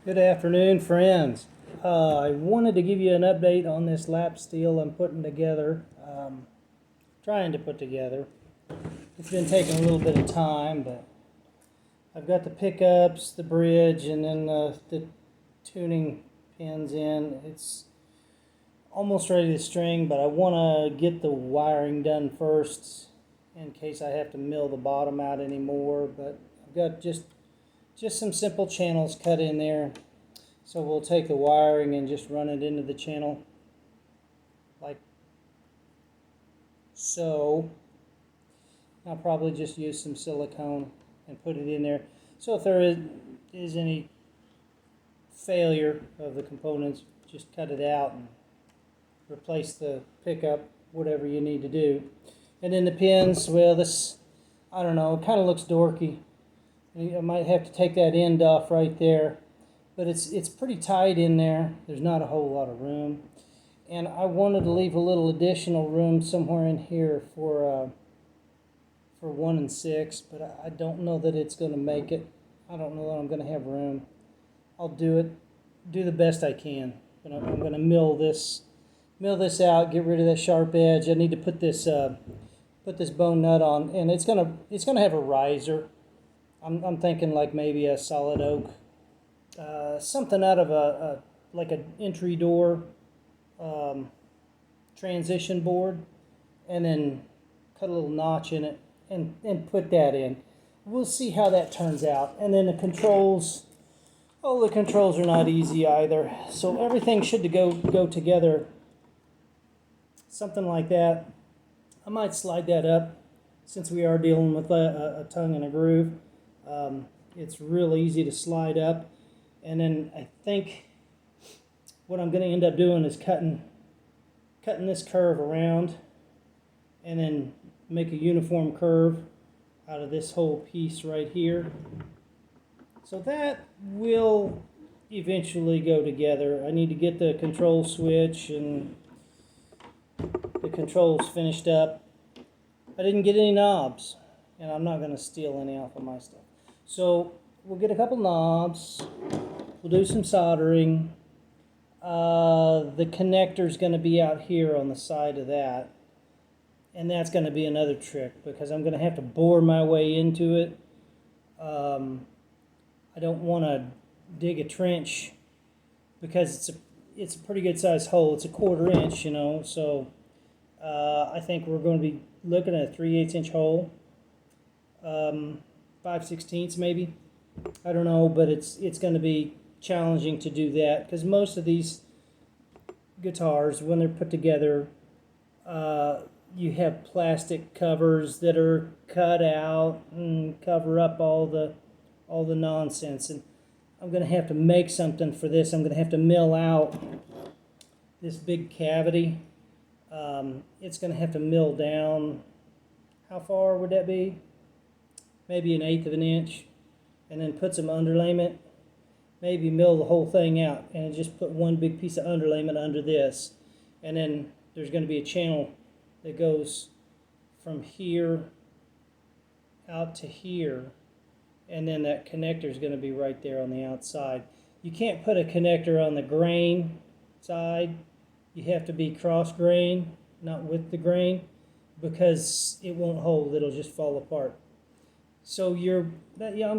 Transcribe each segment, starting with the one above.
Good afternoon, friends. I wanted to give you an update on this lap steel I'm putting together, trying to put together. It's been taking a little bit of time, but I've got the pickups, the bridge, and then the tuning pins in. It's almost ready to string, but I want to get the wiring done first in case I have to mill the bottom out anymore. But I've got just some simple channels cut in there. So we'll take the wiring and just run it into the channel like so. I'll probably just use some silicone and put it in there. So if there is any failure of the components, just cut it out and replace the pickup, whatever you need to do. And then the pins, well, this, I don't know, it kind of looks dorky. I might have to take that end off right there. But it's pretty tight in there. There's not a whole lot of room. And I wanted to leave a little additional room somewhere in here for 1 and 6, but I don't know that it's going to make it. I don't know that I'm going to have room. I'll do the best I can. But I'm going to mill this out, get rid of that sharp edge. I need to put this bone nut on, and it's gonna have a riser. I'm thinking like maybe a solid oak. Something out of like an entry door transition board, and then cut a little notch in it and put that in. We'll see how that turns out. And then the controls are not easy either. So everything should go together. Something like that. I might slide that up since we are dealing with a tongue and a groove. It's real easy to slide up. And then I think what I'm going to end up doing is cutting this curve around and then make a uniform curve out of this whole piece right here. So that will eventually go together. I need to get the control switch and the controls finished up. I didn't get any knobs, and I'm not going to steal any off of my stuff. So we'll get a couple knobs. We'll do some soldering. The connector's going to be out here on the side of that. And that's going to be another trick because I'm going to have to bore my way into it. I don't want to dig a trench because it's a pretty good sized hole. It's a 1/4 inch, you know. So I think we're going to be looking at a 3/8 inch hole. 5/16 maybe. I don't know, but it's going to be challenging to do that because most of these guitars, when they're put together, you have plastic covers that are cut out and cover up all the nonsense. And I'm going to have to make something for this. I'm going to have to mill out this big cavity. It's going to have to mill down. How far would that be? Maybe 1/8 of an inch, and then put some underlayment. Maybe mill the whole thing out and just put one big piece of underlayment under this. And then there's going to be a channel that goes from here out to here. And then that connector is going to be right there on the outside. You can't put a connector on the grain side. You have to be cross grain, not with the grain, because it won't hold. It'll just fall apart. So I'm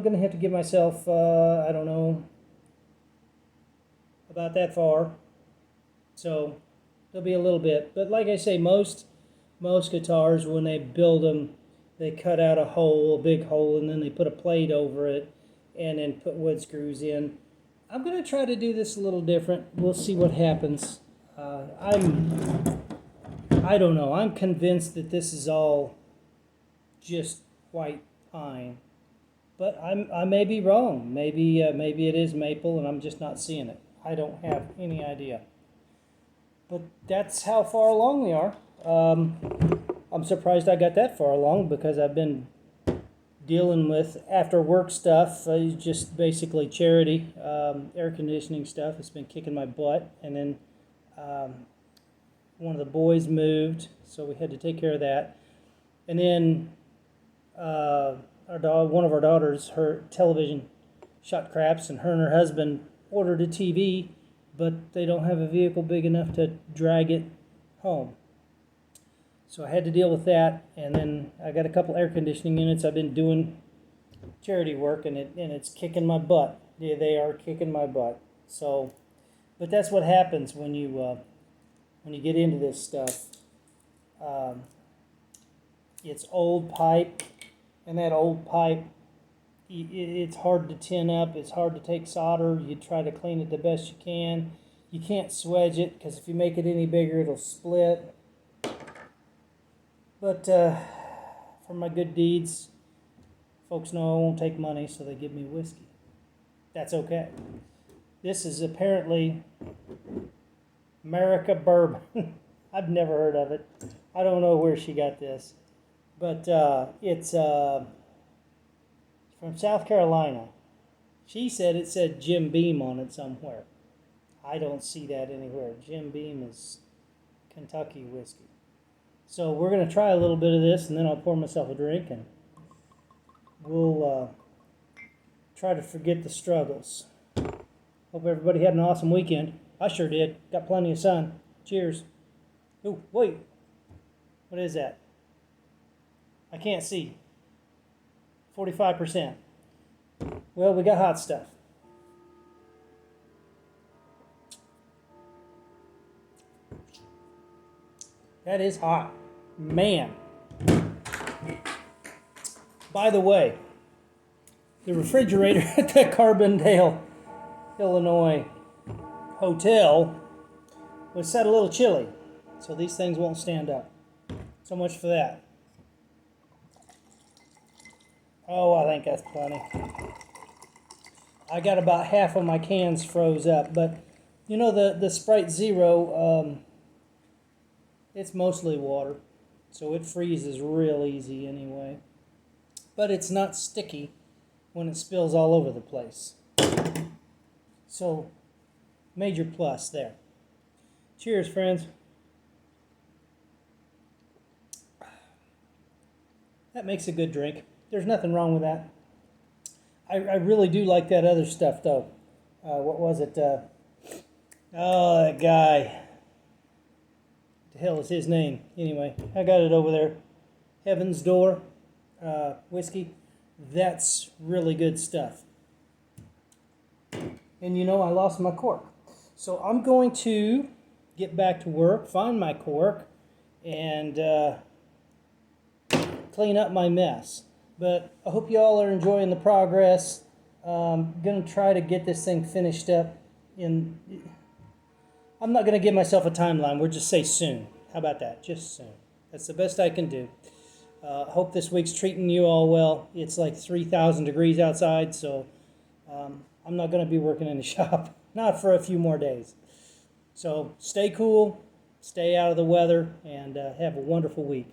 going to have to give myself, I don't know, about that far. So there'll be a little bit. But like I say, most guitars, when they build them, they cut out a big hole, and then they put a plate over it and then put wood screws in. I'm going to try to do this a little different. We'll see what happens. I don't know. I'm convinced that this is all just white pine. But I may be wrong. Maybe it is maple and I'm just not seeing it. I don't have any idea. But that's how far along we are. I'm surprised I got that far along because I've been dealing with after work stuff, just basically charity, air conditioning stuff. It's been kicking my butt. And then one of the boys moved, so we had to take care of that. And then one of our daughters, her television shot craps, and her husband ordered a TV, but they don't have a vehicle big enough to drag it home. So I had to deal with that, and then I got a couple air conditioning units. I've been doing charity work, and it's kicking my butt. Yeah, they are kicking my butt. So, but that's what happens when you get into this stuff. It's old pipe, and that old pipe, it's hard to tin up. It's hard to take solder. You try to clean it the best you can. You can't swedge it, because if you make it any bigger, it'll split. But for my good deeds, folks know I won't take money, so they give me whiskey. That's okay. This is apparently America Bourbon. I've never heard of it. I don't know where she got this. But it's from South Carolina. She said it said Jim Beam on it somewhere. I don't see that anywhere. Jim Beam is Kentucky whiskey. So we're going to try a little bit of this, and then I'll pour myself a drink, and we'll try to forget the struggles. Hope everybody had an awesome weekend. I sure did. Got plenty of sun. Cheers. Oh, wait. What is that? I can't see. 45%. Well, we got hot stuff. That is hot. Man. By the way, the refrigerator at the Carbondale, Illinois hotel was set a little chilly, so these things won't stand up. So much for that. Oh, I think that's plenty. I got about half of my cans froze up, but you know the Sprite Zero, it's mostly water, so it freezes real easy anyway. But it's not sticky when it spills all over the place. So, major plus there. Cheers, friends. That makes a good drink. There's nothing wrong with that. I really do like that other stuff, though. What was it? Oh, that guy. What the hell is his name? Anyway, I got it over there. Heaven's Door whiskey. That's really good stuff. And you know, I lost my cork. So I'm going to get back to work, find my cork, and clean up my mess. But I hope you all are enjoying the progress. I'm going to try to get this thing finished up in... I'm not going to give myself a timeline. We'll just say soon. How about that? Just soon. That's the best I can do. Hope this week's treating you all well. It's like 3,000 degrees outside, so I'm not going to be working in the shop. Not for a few more days. So stay cool, stay out of the weather, and have a wonderful week.